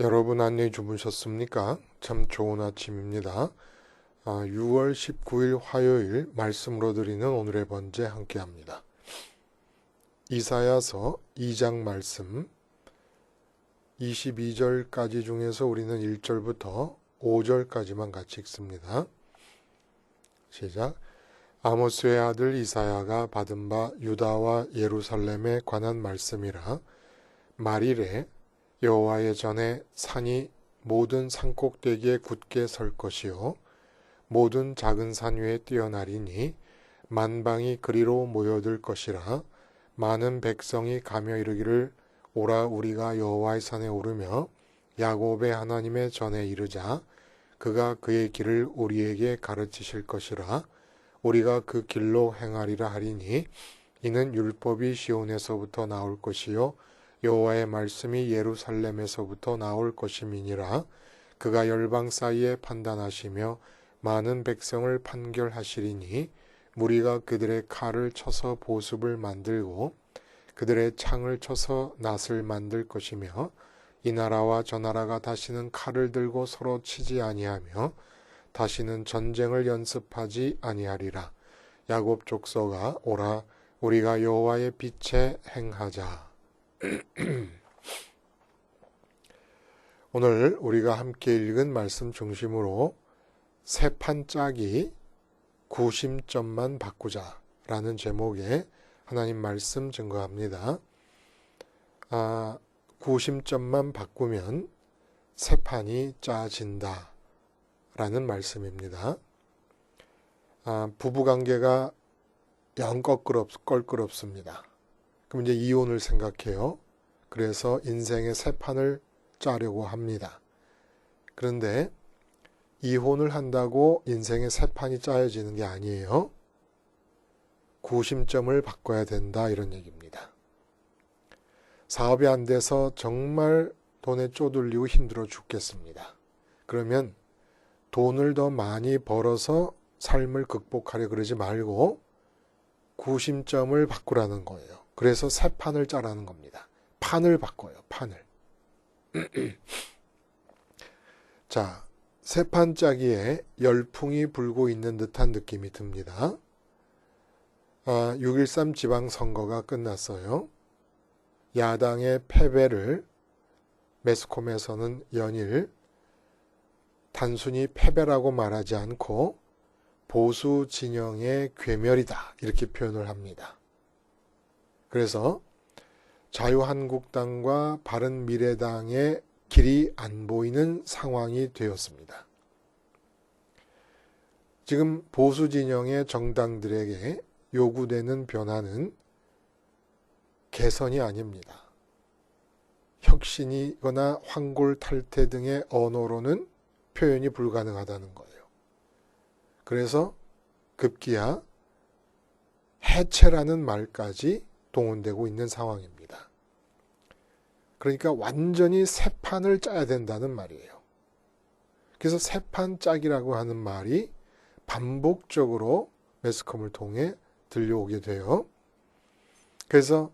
여러분 안녕히 주무셨습니까? 참 좋은 아침입니다. 6월 19일 화요일 말씀으로 드리는 오늘의 번제 함께합니다. 이사야서 2장 말씀 22절까지 중에서 우리는 1절부터 5절까지만 같이 읽습니다. 시작. 아모스의 아들 이사야가 받은 바 유다와 예루살렘에 관한 말씀이라. 말이래 여호와의 전에 산이 모든 산꼭대기에 굳게 설 것이요 모든 작은 산 위에 뛰어나리니 만방이 그리로 모여들 것이라. 많은 백성이 가며 이르기를 오라 우리가 여호와의 산에 오르며 야곱의 하나님의 전에 이르자. 그가 그의 길을 우리에게 가르치실 것이라. 우리가 그 길로 행하리라 하리니 이는 율법이 시온에서부터 나올 것이요 여호와의 말씀이 예루살렘에서부터 나올 것임이니라. 그가 열방 사이에 판단하시며 많은 백성을 판결하시리니 무리가 그들의 칼을 쳐서 보습을 만들고 그들의 창을 쳐서 낫을 만들 것이며 이 나라와 저 나라가 다시는 칼을 들고 서로 치지 아니하며 다시는 전쟁을 연습하지 아니하리라. 야곱 족속아 오라 우리가 여호와의 빛에 행하자. 오늘 우리가 함께 읽은 말씀 중심으로 새 판짜기 구심점만 바꾸자 라는 제목의 하나님 말씀 증거합니다. 구심점만 바꾸면 새 판이 짜진다 라는 말씀입니다. 부부관계가 영 껄끄럽습니다. 그럼 이제 이혼을 생각해요. 그래서 인생의 새 판을 짜려고 합니다. 그런데 이혼을 한다고 인생의 새 판이 짜여지는 게 아니에요. 구심점을 바꿔야 된다 이런 얘기입니다. 사업이 안 돼서 정말 돈에 쪼들리고 힘들어 죽겠습니다. 그러면 돈을 더 많이 벌어서 삶을 극복하려 그러지 말고 구심점을 바꾸라는 거예요. 그래서 새 판을 짜라는 겁니다. 판을 바꿔요. 판을. 자, 새 판 짜기에 열풍이 불고 있는 듯한 느낌이 듭니다. 6.13 지방선거가 끝났어요. 야당의 패배를 매스컴에서는 연일 단순히 패배라고 말하지 않고 보수 진영의 괴멸이다 이렇게 표현을 합니다. 그래서 자유한국당과 바른미래당의 길이 안 보이는 상황이 되었습니다. 지금 보수 진영의 정당들에게 요구되는 변화는 개선이 아닙니다. 혁신이거나 황골탈퇴 등의 언어로는 표현이 불가능하다는 거예요. 그래서 급기야 해체라는 말까지 동원되고 있는 상황입니다. 그러니까 완전히 새 판을 짜야 된다는 말이에요. 그래서 새 판 짜기라고 하는 말이 반복적으로 매스컴을 통해 들려오게 돼요. 그래서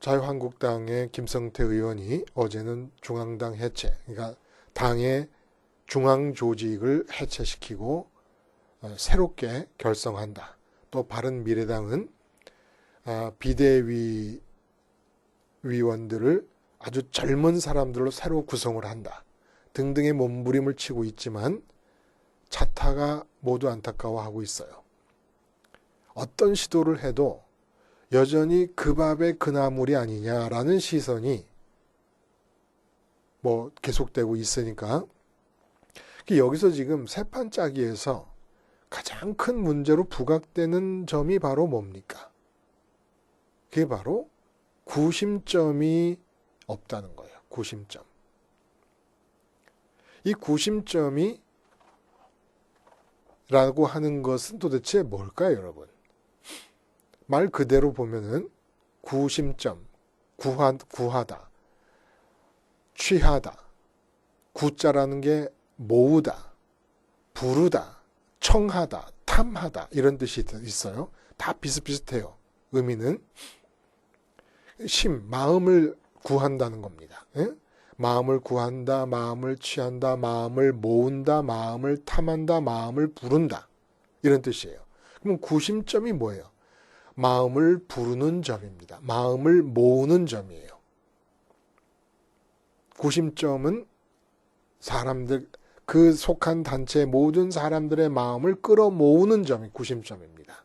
자유한국당의 김성태 의원이 어제는 중앙당 해체, 그러니까 당의 중앙 조직을 해체시키고 새롭게 결성한다. 또 바른미래당은 비대위 위원들을 아주 젊은 사람들로 새로 구성을 한다. 등등의 몸부림을 치고 있지만 차타가 모두 안타까워하고 있어요. 어떤 시도를 해도 여전히 그 밥의 그 나물이 아니냐라는 시선이 계속되고 있으니까 여기서 지금 새 판 짜기에서 가장 큰 문제로 부각되는 점이 바로 뭡니까? 그게 바로 구심점이 없다는 거예요. 구심점. 이 구심점이 라고 하는 것은 도대체 뭘까요, 여러분? 말 그대로 보면은 구심점, 구하다, 취하다, 구자라는 게 모으다, 부르다, 청하다, 탐하다 이런 뜻이 있어요. 다 비슷비슷해요. 의미는 마음을 구한다는 겁니다. 예? 마음을 구한다, 마음을 취한다, 마음을 모은다, 마음을 탐한다, 마음을 부른다. 이런 뜻이에요. 그럼 구심점이 뭐예요? 마음을 부르는 점입니다. 마음을 모으는 점이에요. 구심점은 사람들, 그 속한 단체의 모든 사람들의 마음을 끌어모으는 점이 구심점입니다.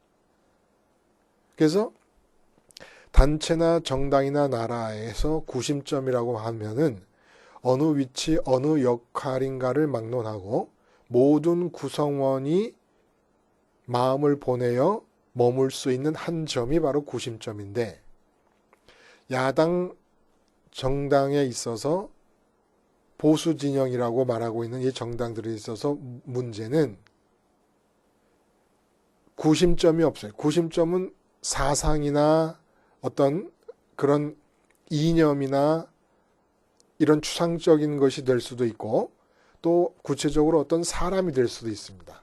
그래서 단체나 정당이나 나라에서 구심점이라고 하면은 어느 위치, 어느 역할인가를 막론하고 모든 구성원이 마음을 보내어 머물 수 있는 한 점이 바로 구심점인데, 야당 정당에 있어서 보수 진영이라고 말하고 있는 이 정당들에 있어서 문제는 구심점이 없어요. 구심점은 사상이나 어떤 그런 이념이나 이런 추상적인 것이 될 수도 있고, 또 구체적으로 어떤 사람이 될 수도 있습니다.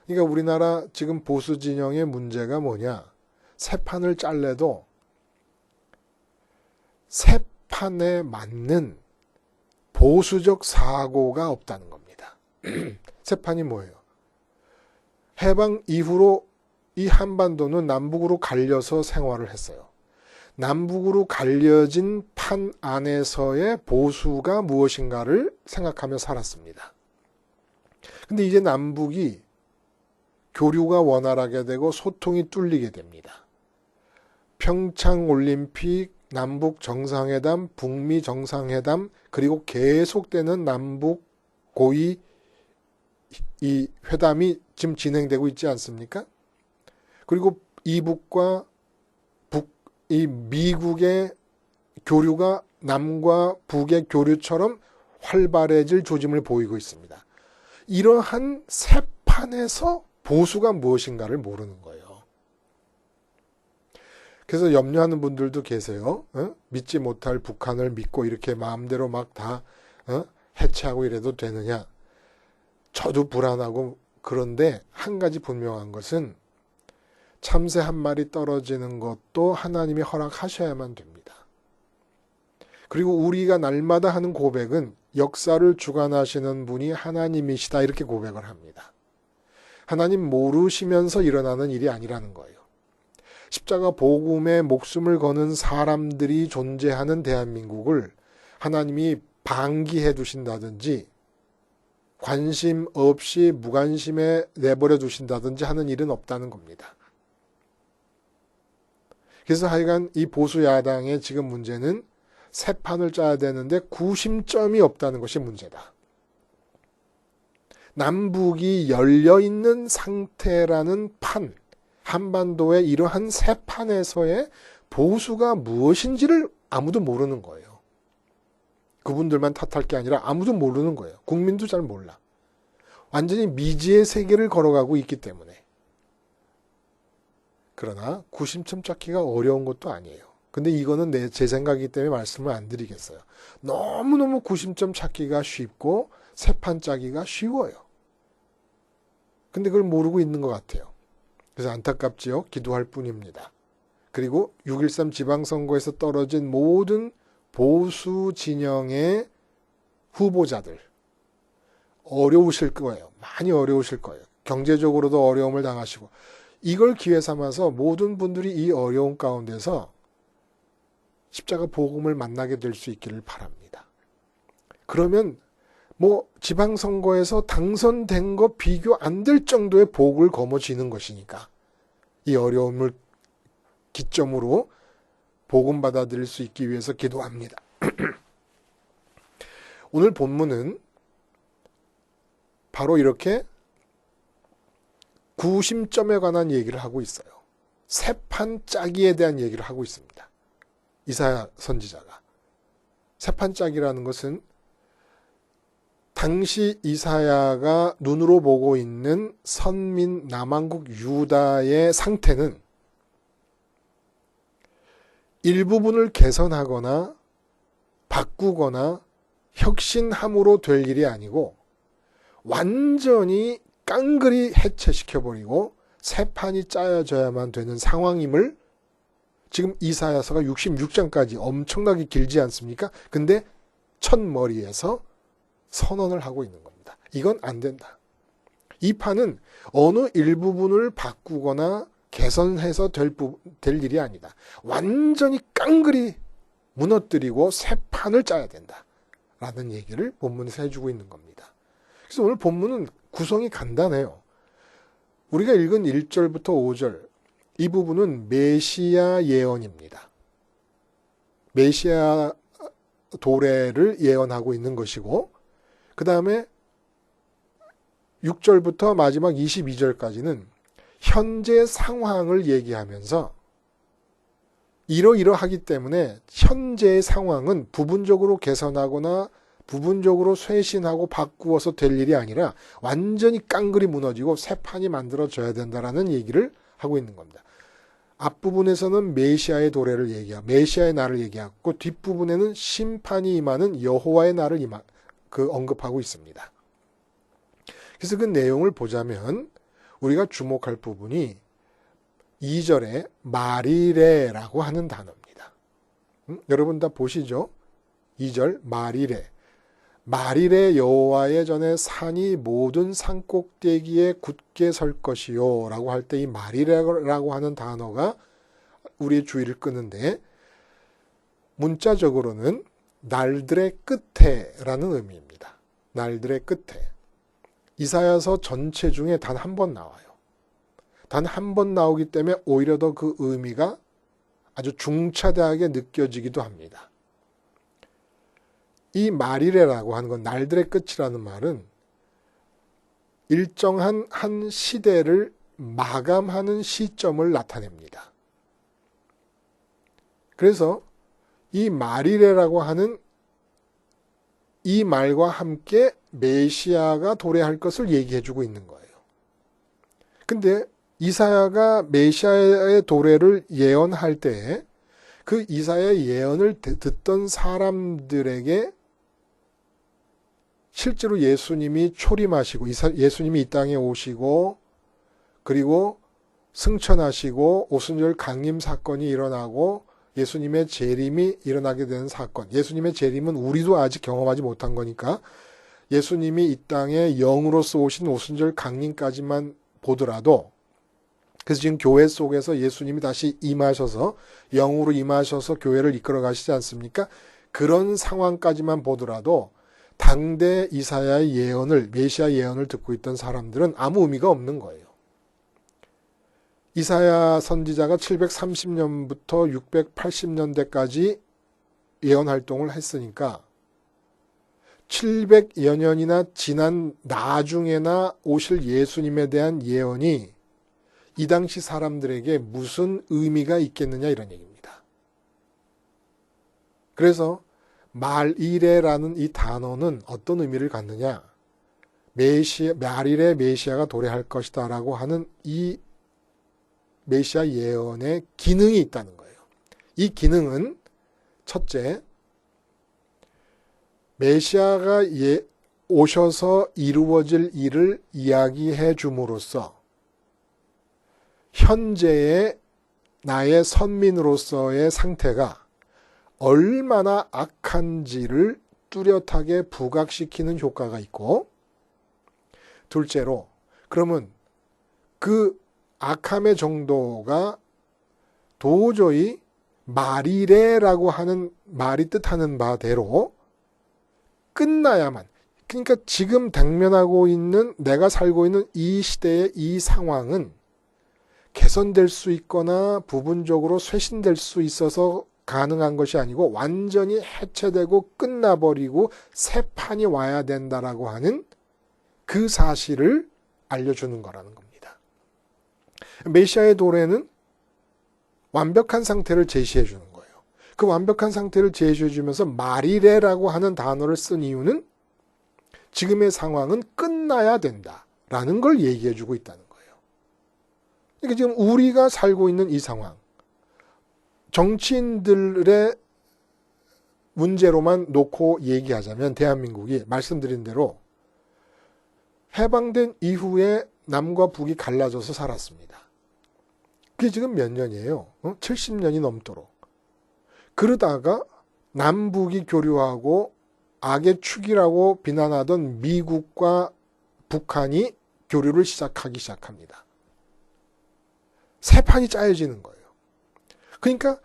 그러니까 우리나라 지금 보수 진영의 문제가 뭐냐? 새 판을 짤래도 새 판에 맞는 보수적 사고가 없다는 겁니다. 새 판이 뭐예요? 해방 이후로 이 한반도는 남북으로 갈려서 생활을 했어요. 남북으로 갈려진 판 안에서의 보수가 무엇인가를 생각하며 살았습니다. 근데 이제 남북이 교류가 원활하게 되고 소통이 뚫리게 됩니다. 평창올림픽, 남북 정상회담, 북미 정상회담, 그리고 계속되는 남북 고위 이 회담이 지금 진행되고 있지 않습니까? 그리고 이북과 이 미국의 교류가 남과 북의 교류처럼 활발해질 조짐을 보이고 있습니다. 이러한 새 판에서 보수가 무엇인가를 모르는 거예요. 그래서 염려하는 분들도 계세요. 믿지 못할 북한을 믿고 이렇게 마음대로 막 다 해체하고 이래도 되느냐. 저도 불안하고, 그런데 한 가지 분명한 것은 참새 한 마리 떨어지는 것도 하나님이 허락하셔야만 됩니다. 그리고 우리가 날마다 하는 고백은 역사를 주관하시는 분이 하나님이시다, 이렇게 고백을 합니다. 하나님 모르시면서 일어나는 일이 아니라는 거예요. 십자가 복음에 목숨을 거는 사람들이 존재하는 대한민국을 하나님이 방기해 두신다든지 관심 없이 무관심에 내버려 두신다든지 하는 일은 없다는 겁니다. 그래서 하여간 이 보수 야당의 지금 문제는 새 판을 짜야 되는데 구심점이 없다는 것이 문제다. 남북이 열려있는 상태라는 판, 한반도의 이러한 새 판에서의 보수가 무엇인지를 아무도 모르는 거예요. 그분들만 탓할 게 아니라 아무도 모르는 거예요. 국민도 잘 몰라. 완전히 미지의 세계를 걸어가고 있기 때문에. 그러나 구심점 찾기가 어려운 것도 아니에요. 근데 이거는 제 생각이기 때문에 말씀을 안 드리겠어요. 너무너무 구심점 찾기가 쉽고 새판 짜기가 쉬워요. 근데 그걸 모르고 있는 것 같아요. 그래서 안타깝지요. 기도할 뿐입니다. 그리고 6.13 지방선거에서 떨어진 모든 보수 진영의 후보자들 어려우실 거예요. 많이 어려우실 거예요. 경제적으로도 어려움을 당하시고, 이걸 기회 삼아서 모든 분들이 이 어려운 가운데서 십자가 복음을 만나게 될 수 있기를 바랍니다. 그러면 뭐 지방선거에서 당선된 거 비교 안 될 정도의 복을 거머쥐는 것이니까 이 어려움을 기점으로 복음 받아들일 수 있기 위해서 기도합니다. 오늘 본문은 바로 이렇게 구심점에 관한 얘기를 하고 있어요. 새판 짜기에 대한 얘기를 하고 있습니다. 이사야 선지자가. 새판 짜기라는 것은 당시 이사야가 눈으로 보고 있는 선민 남한국 유다의 상태는 일부분을 개선하거나 바꾸거나 혁신함으로 될 일이 아니고 완전히 깡그리 해체시켜버리고 새 판이 짜여져야만 되는 상황임을 지금 이사야서가 66장까지 엄청나게 길지 않습니까? 근데 첫머리에서 선언을 하고 있는 겁니다. 이건 안 된다. 이 판은 어느 일부분을 바꾸거나 개선해서 될 일이 아니다. 완전히 깡그리 무너뜨리고 새 판을 짜야 된다. 라는 얘기를 본문에서 해주고 있는 겁니다. 그래서 오늘 본문은 구성이 간단해요. 우리가 읽은 1절부터 5절 이 부분은 메시아 예언입니다. 메시아 도래를 예언하고 있는 것이고 그 다음에 6절부터 마지막 22절까지는 현재 상황을 얘기하면서 이러이러하기 때문에 현재의 상황은 부분적으로 개선하거나 부분적으로 쇄신하고 바꾸어서 될 일이 아니라 완전히 깡그리 무너지고 새 판이 만들어져야 된다라는 얘기를 하고 있는 겁니다. 앞부분에서는 메시아의 도래를 얘기하고 메시아의 날을 얘기하고 뒷부분에는 심판이 임하는 여호와의 날을 언급하고 있습니다. 그래서 그 내용을 보자면 우리가 주목할 부분이 2절에 마리레라고 하는 단어입니다. 여러분 다 보시죠? 2절 마리레. 마리레 여호와의 전에 산이 모든 산꼭대기에 굳게 설 것이요 라고 할 때 이 마리레라고 하는 단어가 우리의 주의를 끄는데 문자적으로는 날들의 끝에라는 의미입니다. 날들의 끝에. 이사야서 전체 중에 단 한 번 나와요. 단 한 번 나오기 때문에 오히려 더 그 의미가 아주 중차대하게 느껴지기도 합니다. 이 마리레라고 하는 건 날들의 끝이라는 말은 일정한 한 시대를 마감하는 시점을 나타냅니다. 그래서 이 마리레라고 하는 이 말과 함께 메시아가 도래할 것을 얘기해주고 있는 거예요. 근데 이사야가 메시아의 도래를 예언할 때 그 이사야의 예언을 듣던 사람들에게 실제로 예수님이 초림하시고 예수님이 이 땅에 오시고 그리고 승천하시고 오순절 강림 사건이 일어나고 예수님의 재림이 일어나게 되는 사건. 예수님의 재림은 우리도 아직 경험하지 못한 거니까 예수님이 이 땅에 영으로서 오신 오순절 강림까지만 보더라도 그래서 지금 교회 속에서 예수님이 다시 임하셔서 영으로 임하셔서 교회를 이끌어 가시지 않습니까? 그런 상황까지만 보더라도 당대 이사야의 예언을 메시아 예언을 듣고 있던 사람들은 아무 의미가 없는 거예요. 이사야 선지자가 730년부터 680년대까지 예언 활동을 했으니까 700여 년이나 지난 나중에나 오실 예수님에 대한 예언이 이 당시 사람들에게 무슨 의미가 있겠느냐 이런 얘기입니다. 그래서 말이레라는 이 단어는 어떤 의미를 갖느냐? 말일에 메시아가 도래할 것이다 라고 하는 이 메시아 예언의 기능이 있다는 거예요. 이 기능은 첫째, 메시아가 오셔서 이루어질 일을 이야기해 줌으로써 현재의 나의 선민으로서의 상태가 얼마나 악한지를 뚜렷하게 부각시키는 효과가 있고, 둘째로 그러면 그 악함의 정도가 도저히 말이래라고 하는 말이 뜻하는 바대로 끝나야만, 그러니까 지금 당면하고 있는 내가 살고 있는 이 시대의 이 상황은 개선될 수 있거나 부분적으로 쇄신될 수 있어서 가능한 것이 아니고 완전히 해체되고 끝나버리고 새 판이 와야 된다라고 하는 그 사실을 알려주는 거라는 겁니다. 메시아의 도래는 완벽한 상태를 제시해 주는 거예요. 그 완벽한 상태를 제시해 주면서 말이래라고 하는 단어를 쓴 이유는 지금의 상황은 끝나야 된다라는 걸 얘기해 주고 있다는 거예요. 그러니까 지금 우리가 살고 있는 이 상황, 정치인들의 문제로만 놓고 얘기하자면 대한민국이 말씀드린 대로 해방된 이후에 남과 북이 갈라져서 살았습니다. 그게 지금 몇 년이에요? 70년이 넘도록. 그러다가 남북이 교류하고 악의 축이라고 비난하던 미국과 북한이 교류를 시작하기 시작합니다. 새 판이 짜여지는 거예요. 그러니까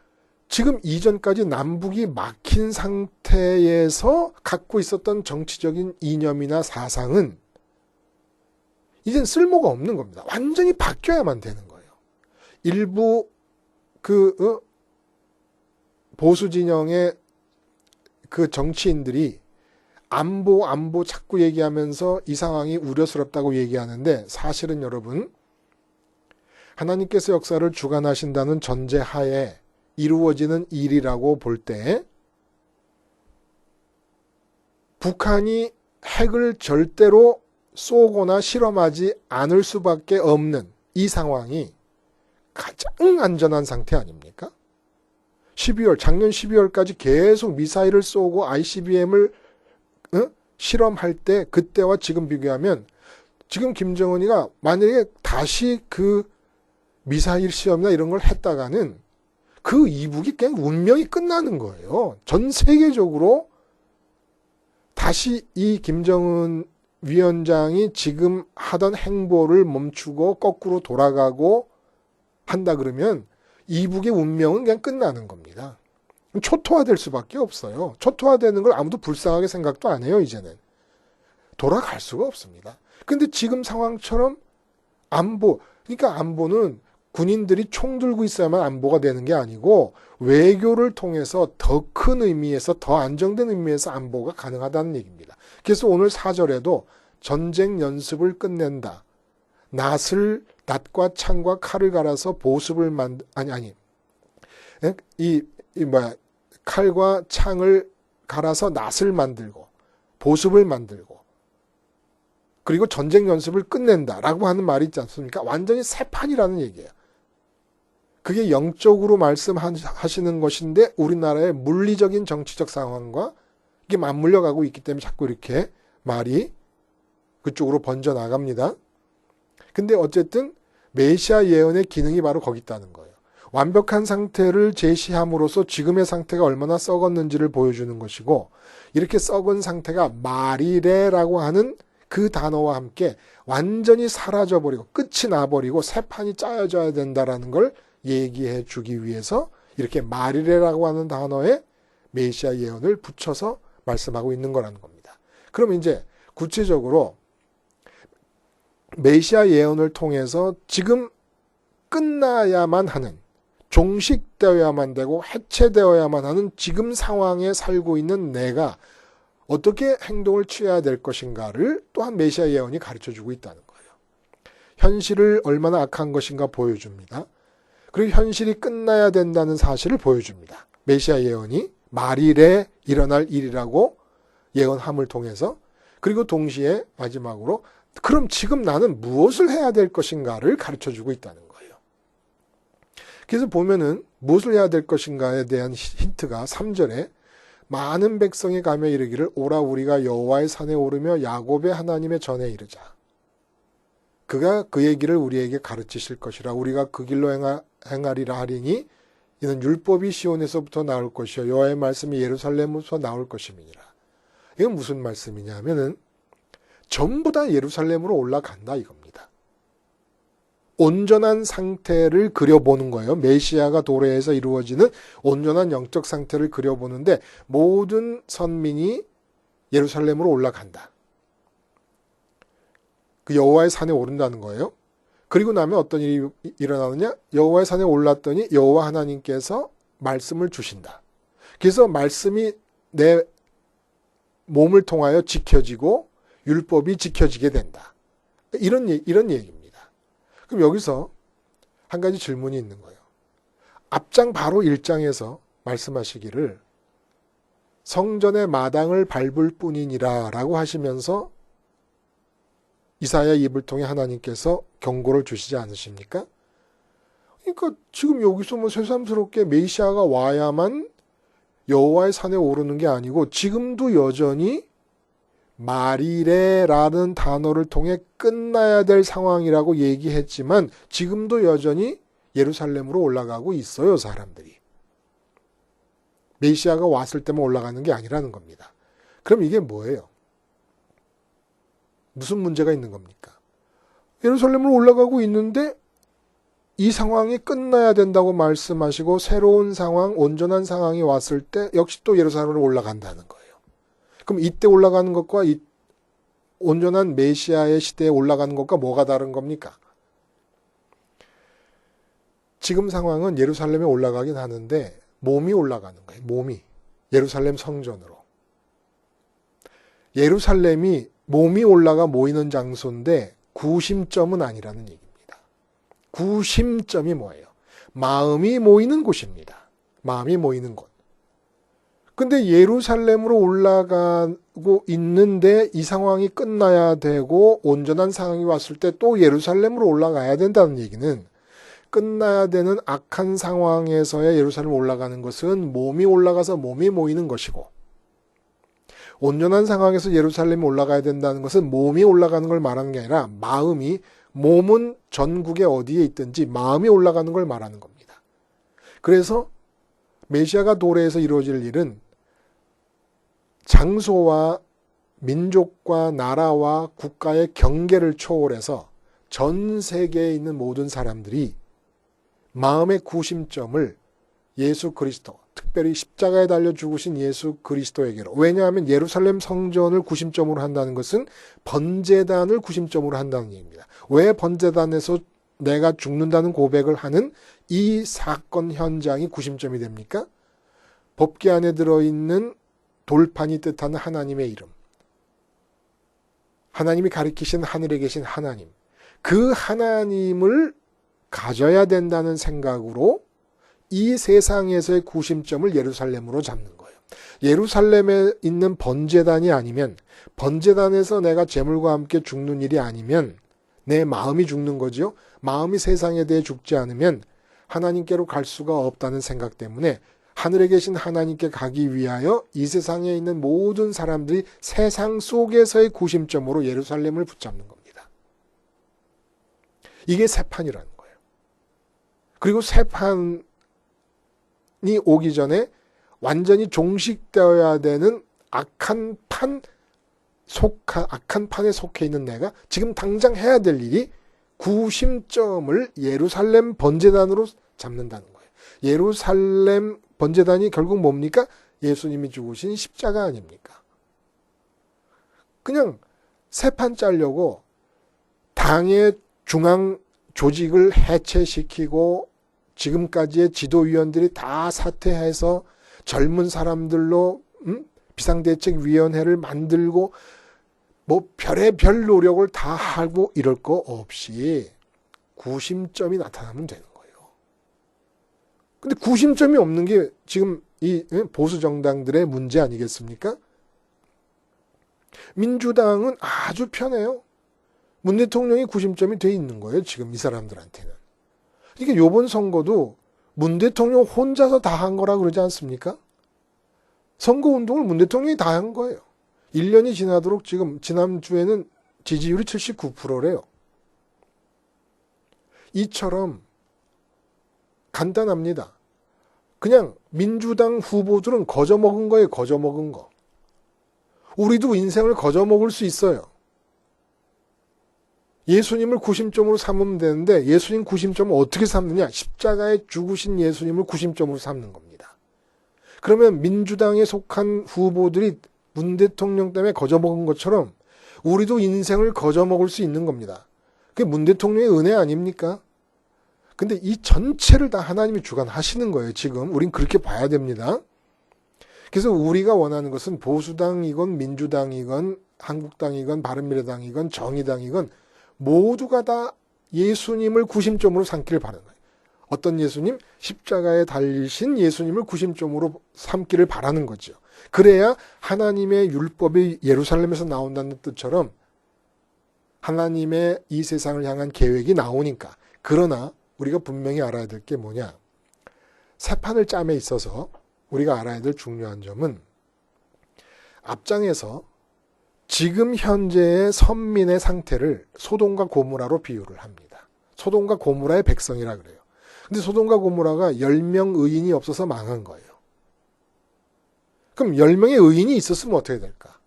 지금 이전까지 남북이 막힌 상태에서 갖고 있었던 정치적인 이념이나 사상은 이젠 쓸모가 없는 겁니다. 완전히 바뀌어야만 되는 거예요. 일부 보수 진영의 그 정치인들이 안보 자꾸 얘기하면서 이 상황이 우려스럽다고 얘기하는데, 사실은 여러분, 하나님께서 역사를 주관하신다는 전제하에 이루어지는 일이라고 볼 때 북한이 핵을 절대로 쏘거나 실험하지 않을 수밖에 없는 이 상황이 가장 안전한 상태 아닙니까? 작년 12월까지 계속 미사일을 쏘고 ICBM을 실험할 때 그때와 지금 비교하면 지금 김정은이가 만약에 다시 그 미사일 시험이나 이런 걸 했다가는 그 이북이 그냥 운명이 끝나는 거예요. 전 세계적으로 다시 이 김정은 위원장이 지금 하던 행보를 멈추고 거꾸로 돌아가고 한다 그러면 이북의 운명은 그냥 끝나는 겁니다. 초토화될 수밖에 없어요. 초토화되는 걸 아무도 불쌍하게 생각도 안 해요, 이제는. 돌아갈 수가 없습니다. 근데 지금 상황처럼 그러니까 안보는 군인들이 총 들고 있어야만 안보가 되는 게 아니고 외교를 통해서 더 큰 의미에서, 더 안정된 의미에서 안보가 가능하다는 얘기입니다. 그래서 오늘 4절에도 전쟁 연습을 끝낸다. 낫과 창과 칼을 갈아서 보습을 칼과 창을 갈아서 낫을 만들고 보습을 만들고 그리고 전쟁 연습을 끝낸다라고 하는 말이 있지 않습니까? 완전히 새 판이라는 얘기예요. 그게 영적으로 말씀하시는 것인데 우리나라의 물리적인 정치적 상황과 이게 맞물려 가고 있기 때문에 자꾸 이렇게 말이 그쪽으로 번져나갑니다. 근데 어쨌든 메시아 예언의 기능이 바로 거기 있다는 거예요. 완벽한 상태를 제시함으로써 지금의 상태가 얼마나 썩었는지를 보여주는 것이고, 이렇게 썩은 상태가 마리레라고 하는 그 단어와 함께 완전히 사라져버리고 끝이 나버리고 새 판이 짜여져야 된다라는 걸 얘기해 주기 위해서 이렇게 마리레라고 하는 단어에 메시아 예언을 붙여서 말씀하고 있는 거라는 겁니다. 그럼 이제 구체적으로 메시아 예언을 통해서 지금 끝나야만 하는, 종식되어야만 되고 해체되어야만 하는 지금 상황에 살고 있는 내가 어떻게 행동을 취해야 될 것인가를 또한 메시아 예언이 가르쳐주고 있다는 거예요. 현실을 얼마나 악한 것인가 보여줍니다. 그리고 현실이 끝나야 된다는 사실을 보여줍니다. 메시아 예언이 말일에 일어날 일이라고 예언함을 통해서. 그리고 동시에 마지막으로 그럼 지금 나는 무엇을 해야 될 것인가를 가르쳐주고 있다는 거예요. 그래서 보면은 무엇을 해야 될 것인가에 대한 힌트가 3절에 많은 백성이 가며 이르기를 오라 우리가 여호와의 산에 오르며 야곱의 하나님의 전에 이르자. 그가 그의 길을 우리에게 가르치실 것이라. 우리가 그 길로 행하리라 하리니 이는 율법이 시온에서부터 나올 것이요 여호와의 말씀이 예루살렘에서 나올 것임이니라. 이건 무슨 말씀이냐 하면은 전부 다 예루살렘으로 올라간다 이겁니다. 온전한 상태를 그려보는 거예요. 메시아가 도래해서 이루어지는 온전한 영적 상태를 그려보는데 모든 선민이 예루살렘으로 올라간다. 그 여호와의 산에 오른다는 거예요. 그리고 나면 어떤 일이 일어나느냐? 여호와의 산에 올랐더니 여호와 하나님께서 말씀을 주신다. 그래서 말씀이 내 몸을 통하여 지켜지고 율법이 지켜지게 된다. 이런 얘기입니다. 그럼 여기서 한 가지 질문이 있는 거예요. 앞장 바로 1장에서 말씀하시기를 성전의 마당을 밟을 뿐이니라 라고 하시면서 이사야 입을 통해 하나님께서 경고를 주시지 않으십니까? 그러니까 지금 여기서 뭐 새삼스럽게 메시아가 와야만 여호와의 산에 오르는 게 아니고 지금도 여전히 마리레라는 단어를 통해 끝나야 될 상황이라고 얘기했지만 지금도 여전히 예루살렘으로 올라가고 있어요, 사람들이. 메시아가 왔을 때만 올라가는 게 아니라는 겁니다. 그럼 이게 뭐예요? 무슨 문제가 있는 겁니까? 예루살렘으로 올라가고 있는데 이 상황이 끝나야 된다고 말씀하시고 새로운 상황, 온전한 상황이 왔을 때 역시 또 예루살렘으로 올라간다는 거예요. 그럼 이때 올라가는 것과 이 온전한 메시아의 시대에 올라가는 것과 뭐가 다른 겁니까? 지금 상황은 예루살렘에 올라가긴 하는데 몸이 올라가는 거예요. 몸이. 예루살렘 성전으로. 예루살렘이 몸이 올라가 모이는 장소인데 구심점은 아니라는 얘기입니다. 구심점이 뭐예요? 마음이 모이는 곳입니다. 마음이 모이는 곳. 근데 예루살렘으로 올라가고 있는데 이 상황이 끝나야 되고 온전한 상황이 왔을 때 또 예루살렘으로 올라가야 된다는 얘기는 끝나야 되는 악한 상황에서의 예루살렘 올라가는 것은 몸이 올라가서 몸이 모이는 것이고 온전한 상황에서 예루살렘이 올라가야 된다는 것은 몸이 올라가는 걸 말하는 게 아니라 마음이 몸은 전국에 어디에 있든지 마음이 올라가는 걸 말하는 겁니다. 그래서 메시아가 도래해서 이루어질 일은 장소와 민족과 나라와 국가의 경계를 초월해서 전 세계에 있는 모든 사람들이 마음의 구심점을 예수 그리스도, 특별히 십자가에 달려 죽으신 예수 그리스도에게로. 왜냐하면 예루살렘 성전을 구심점으로 한다는 것은 번제단을 구심점으로 한다는 얘기입니다. 왜 번제단에서 내가 죽는다는 고백을 하는 이 사건 현장이 구심점이 됩니까? 법궤 안에 들어있는 돌판이 뜻하는 하나님의 이름. 하나님이 가리키신 하늘에 계신 하나님. 그 하나님을 가져야 된다는 생각으로 이 세상에서의 구심점을 예루살렘으로 잡는 거예요. 예루살렘에 있는 번제단이 아니면, 번제단에서 내가 제물과 함께 죽는 일이 아니면 내 마음이 죽는 거죠. 마음이 세상에 대해 죽지 않으면 하나님께로 갈 수가 없다는 생각 때문에 하늘에 계신 하나님께 가기 위하여 이 세상에 있는 모든 사람들이 세상 속에서의 구심점으로 예루살렘을 붙잡는 겁니다. 이게 새판이라는 거예요. 그리고 새판이 오기 전에 완전히 종식되어야 되는 악한 판에 속해 있는 내가 지금 당장 해야 될 일이 구심점을 예루살렘 번제단으로 잡는다는 거예요. 예루살렘 번제단이 결국 뭡니까? 예수님이 죽으신 십자가 아닙니까? 그냥 새판 짜려고 당의 중앙 조직을 해체시키고 지금까지의 지도위원들이 다 사퇴해서 젊은 사람들로 비상대책위원회를 만들고 뭐 별의별 노력을 다 하고 이럴 거 없이 구심점이 나타나면 되는 거예요. 근데 구심점이 없는 게 지금 이 보수 정당들의 문제 아니겠습니까? 민주당은 아주 편해요. 문 대통령이 구심점이 돼 있는 거예요. 지금 이 사람들한테는. 이게 요번 선거도 문 대통령 혼자서 다 한 거라 그러지 않습니까? 선거운동을 문 대통령이 다 한 거예요. 1년이 지나도록 지금 지난주에는 지지율이 79%래요. 이처럼 간단합니다. 그냥 민주당 후보들은 거저먹은 거예요. 거저먹은 거. 우리도 인생을 거저먹을 수 있어요. 예수님을 구심점으로 삼으면 되는데 예수님 구심점을 어떻게 삼느냐? 십자가에 죽으신 예수님을 구심점으로 삼는 겁니다. 그러면 민주당에 속한 후보들이 문 대통령 때문에 거저먹은 것처럼 우리도 인생을 거저먹을 수 있는 겁니다. 그게 문 대통령의 은혜 아닙니까? 근데 이 전체를 다 하나님이 주관하시는 거예요. 지금 우린 그렇게 봐야 됩니다. 그래서 우리가 원하는 것은 보수당이건 민주당이건 한국당이건 바른미래당이건 정의당이건 모두가 다 예수님을 구심점으로 삼기를 바라는 거예요. 어떤 예수님? 십자가에 달리신 예수님을 구심점으로 삼기를 바라는 거죠. 그래야 하나님의 율법이 예루살렘에서 나온다는 뜻처럼 하나님의 이 세상을 향한 계획이 나오니까. 그러나 우리가 분명히 알아야 될 게 뭐냐? 새판을 짬에 있어서 우리가 알아야 될 중요한 점은 앞장에서 지금 현재의 선민의 상태를 소돔과 고모라로 비유를 합니다. 소돔과 고모라의 백성이라 그래요. 근데 소돔과 고모라가 10명 의인이 없어서 망한 거예요. 그럼 10명의 의인이 있었으면 어떻게 될까?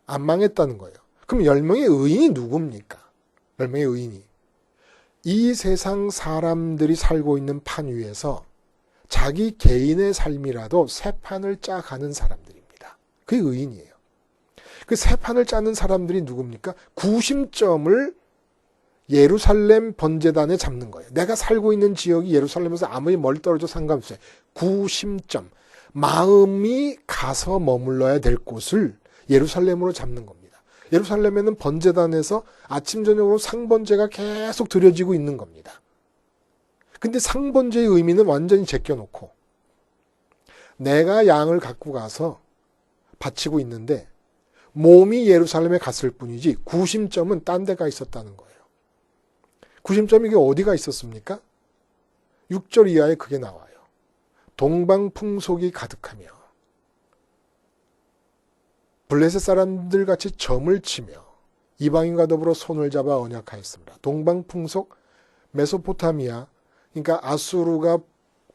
안 망했다는 거예요. 그럼 10명의 의인이 누굽니까? 10명의 의인이. 이 세상 사람들이 살고 있는 판 위에서 자기 개인의 삶이라도 새 판을 짜가는 사람들입니다. 그게 의인이에요. 그 새 판을 짜는 사람들이 누굽니까? 구심점을 예루살렘 번제단에 잡는 거예요. 내가 살고 있는 지역이 예루살렘에서 아무리 멀리 떨어져 상관없어요. 구심점, 마음이 가서 머물러야 될 곳을 예루살렘으로 잡는 겁니다. 예루살렘에는 번제단에서 아침 저녁으로 상번제가 계속 드려지고 있는 겁니다. 근데 상번제의 의미는 완전히 제껴놓고 내가 양을 갖고 가서 바치고 있는데 몸이 예루살렘에 갔을 뿐이지 구심점은 딴 데가 있었다는 거예요. 구심점이 이게 어디가 있었습니까? 6절 이하에 그게 나와요. 동방풍속이 가득하며 블레셋 사람들 같이 점을 치며 이방인과 더불어 손을 잡아 언약하였습니다. 동방풍속, 메소포타미아, 그러니까 아수르가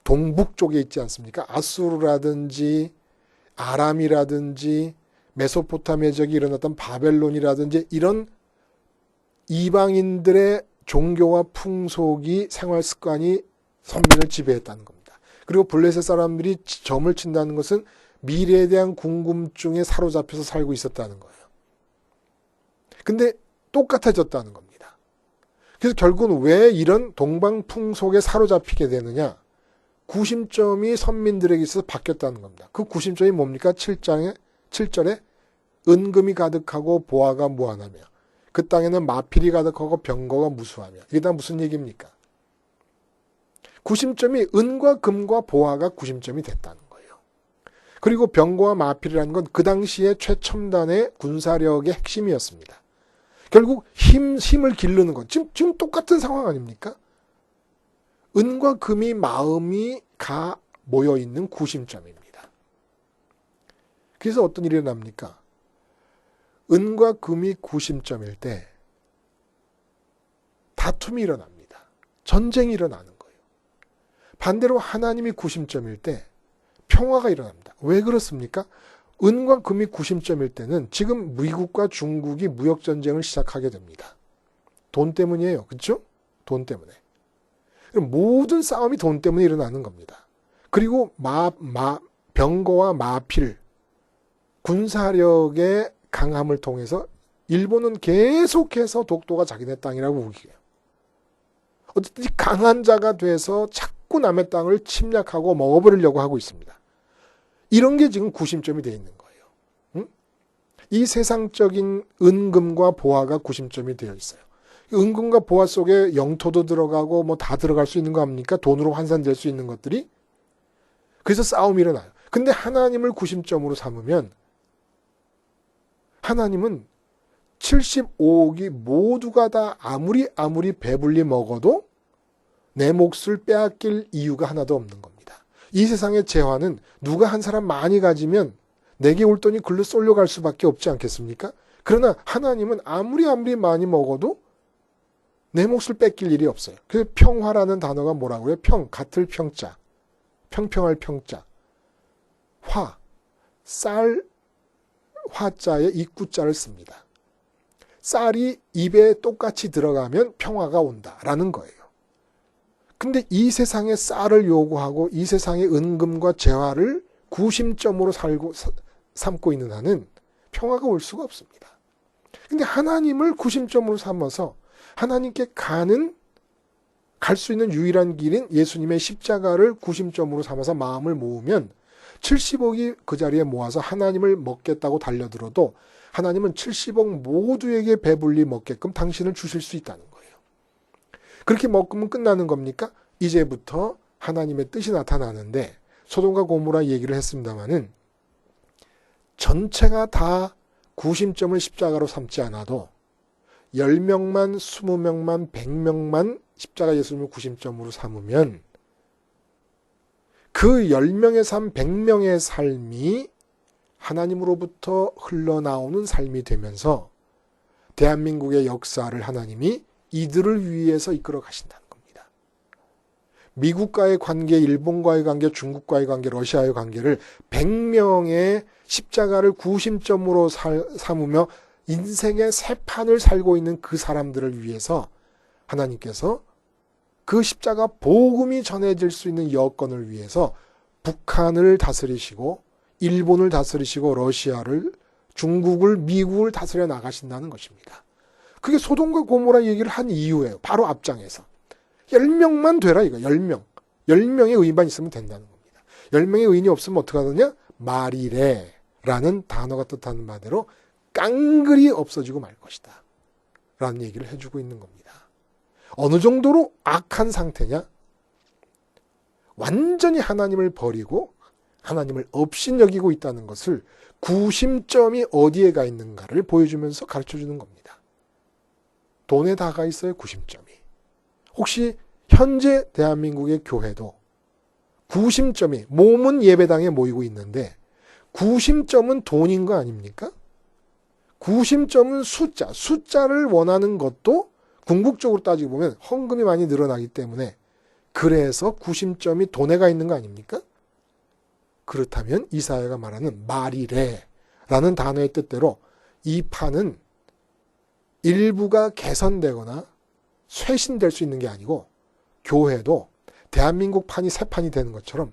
동북 쪽에 있지 않습니까? 아수르라든지 아람이라든지 메소포타미아 지역에 일어났던 바벨론이라든지 이런 이방인들의 종교와 풍속이 생활 습관이 선민을 지배했다는 겁니다. 그리고 블레셋 사람들이 점을 친다는 것은 미래에 대한 궁금증에 사로잡혀서 살고 있었다는 거예요. 근데 똑같아졌다는 겁니다. 그래서 결국은 왜 이런 동방풍속에 사로잡히게 되느냐? 구심점이 선민들에게 있어서 바뀌었다는 겁니다. 그 구심점이 뭡니까? 7절에 은금이 가득하고 보화가 무한하며 그 땅에는 마필이 가득하고 병거가 무수하며 이게 다 무슨 얘기입니까? 구심점이 은과 금과 보화가 구심점이 됐다는 거예요. 그리고 병거와 마필이라는 건 그 당시에 최첨단의 군사력의 핵심이었습니다. 결국 힘을 기르는 것. 지금 똑같은 상황 아닙니까? 은과 금이 마음이 가 모여있는 구심점입니다. 그래서 어떤 일이 일어납니까? 은과 금이 구심점일 때 다툼이 일어납니다. 전쟁이 일어나는 거예요. 반대로 하나님이 구심점일 때 평화가 일어납니다. 왜 그렇습니까? 은과 금이 구심점일 때는 지금 미국과 중국이 무역전쟁을 시작하게 됩니다. 돈 때문이에요. 그렇죠? 돈 때문에. 모든 싸움이 돈 때문에 일어나는 겁니다. 그리고 병거와 마필, 군사력의 강함을 통해서 일본은 계속해서 독도가 자기네 땅이라고 우기해요. 어쨌든 강한 자가 돼서 자꾸 남의 땅을 침략하고 먹어버리려고 하고 있습니다. 이런 게 지금 구심점이 되어 있는 거예요. 응? 이 세상적인 은금과 보화가 구심점이 되어 있어요. 은금과 보화 속에 영토도 들어가고 뭐 다 들어갈 수 있는 거 아닙니까? 돈으로 환산될 수 있는 것들이. 그래서 싸움이 일어나요. 근데 하나님을 구심점으로 삼으면 하나님은 75억이 모두가 다 아무리 배불리 먹어도 내 몫을 빼앗길 이유가 하나도 없는 겁니다. 이 세상의 재화는 누가 한 사람 많이 가지면 내게 올 돈이 글로 쏠려갈 수밖에 없지 않겠습니까? 그러나 하나님은 아무리 많이 먹어도 내 몫을 뺏길 일이 없어요. 그래서 평화라는 단어가 뭐라고 해요? 같을 평자, 평평할 평자, 쌀 화자에 입구자를 씁니다. 쌀이 입에 똑같이 들어가면 평화가 온다라는 거예요. 근데 이 세상의 쌀을 요구하고 이 세상의 은금과 재화를 구심점으로 삼고 있는 한은 평화가 올 수가 없습니다. 근데 하나님을 구심점으로 삼아서 하나님께 갈 수 있는 유일한 길인 예수님의 십자가를 구심점으로 삼아서 마음을 모으면 70억이 그 자리에 모아서 하나님을 먹겠다고 달려들어도 하나님은 70억 모두에게 배불리 먹게끔 당신을 주실 수 있다는 거예요. 그렇게 먹으면 끝나는 겁니까? 이제부터 하나님의 뜻이 나타나는데 소돔과 고모라 얘기를 했습니다마는 전체가 다 구심점을 십자가로 삼지 않아도 10명만, 20명만, 100명만 십자가 예수님을 구심점으로 삼으면 그 10명의 삶, 100명의 삶이 하나님으로부터 흘러나오는 삶이 되면서 대한민국의 역사를 하나님이 이들을 위해서 이끌어 가신다는 겁니다. 미국과의 관계, 일본과의 관계, 중국과의 관계, 러시아의 관계를 100명의 십자가를 구심점으로 삼으며 인생의 새 판을 살고 있는 그 사람들을 위해서 하나님께서 그 십자가 복음이 전해질 수 있는 여건을 위해서 북한을 다스리시고 일본을 다스리시고 러시아를, 중국을, 미국을 다스려 나가신다는 것입니다. 그게 소돔과 고모라 얘기를 한 이유예요. 바로 앞장에서. 10명만 되라 이거. 10명. 10명의 의인만 있으면 된다는 겁니다. 10명의 의인이 없으면 어떻게 하느냐? 말이래 라는 단어가 뜻하는 바대로 깡그리 없어지고 말 것이다 라는 얘기를 해주고 있는 겁니다. 어느 정도로 악한 상태냐? 완전히 하나님을 버리고 하나님을 업신여기고 있다는 것을 구심점이 어디에 가 있는가를 보여주면서 가르쳐주는 겁니다. 돈에 다 가 있어요, 구심점이. 혹시 현재 대한민국의 교회도 구심점이, 몸은 예배당에 모이고 있는데 구심점은 돈인 거 아닙니까? 구심점은 숫자를 원하는 것도 궁극적으로 따지고 보면 헌금이 많이 늘어나기 때문에 그래서 구심점이 돈에 가 있는 거 아닙니까? 그렇다면 이사야가 말하는 말이래 라는 단어의 뜻대로 이 판은 일부가 개선되거나 쇄신될 수 있는 게 아니고 교회도 대한민국 판이 새 판이 되는 것처럼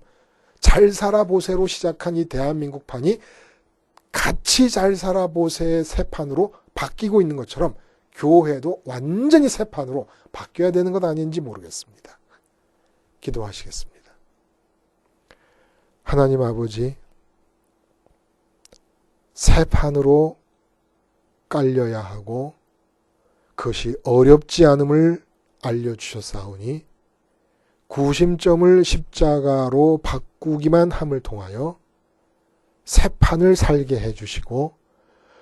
잘 살아보세로 시작한 이 대한민국 판이 같이 잘 살아보세의 새 판으로 바뀌고 있는 것처럼 교회도 완전히 새 판으로 바뀌어야 되는 것 아닌지 모르겠습니다. 기도하시겠습니다. 하나님 아버지, 새 판으로 깔려야 하고 그것이 어렵지 않음을 알려주셨사오니 구심점을 십자가로 바꾸기만 함을 통하여 새 판을 살게 해주시고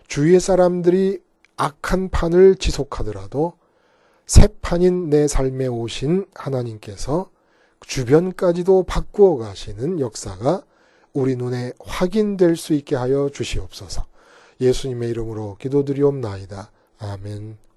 주위의 사람들이 악한 판을 지속하더라도 새 판인 내 삶에 오신 하나님께서 주변까지도 바꾸어 가시는 역사가 우리 눈에 확인될 수 있게 하여 주시옵소서. 예수님의 이름으로 기도드리옵나이다. 아멘.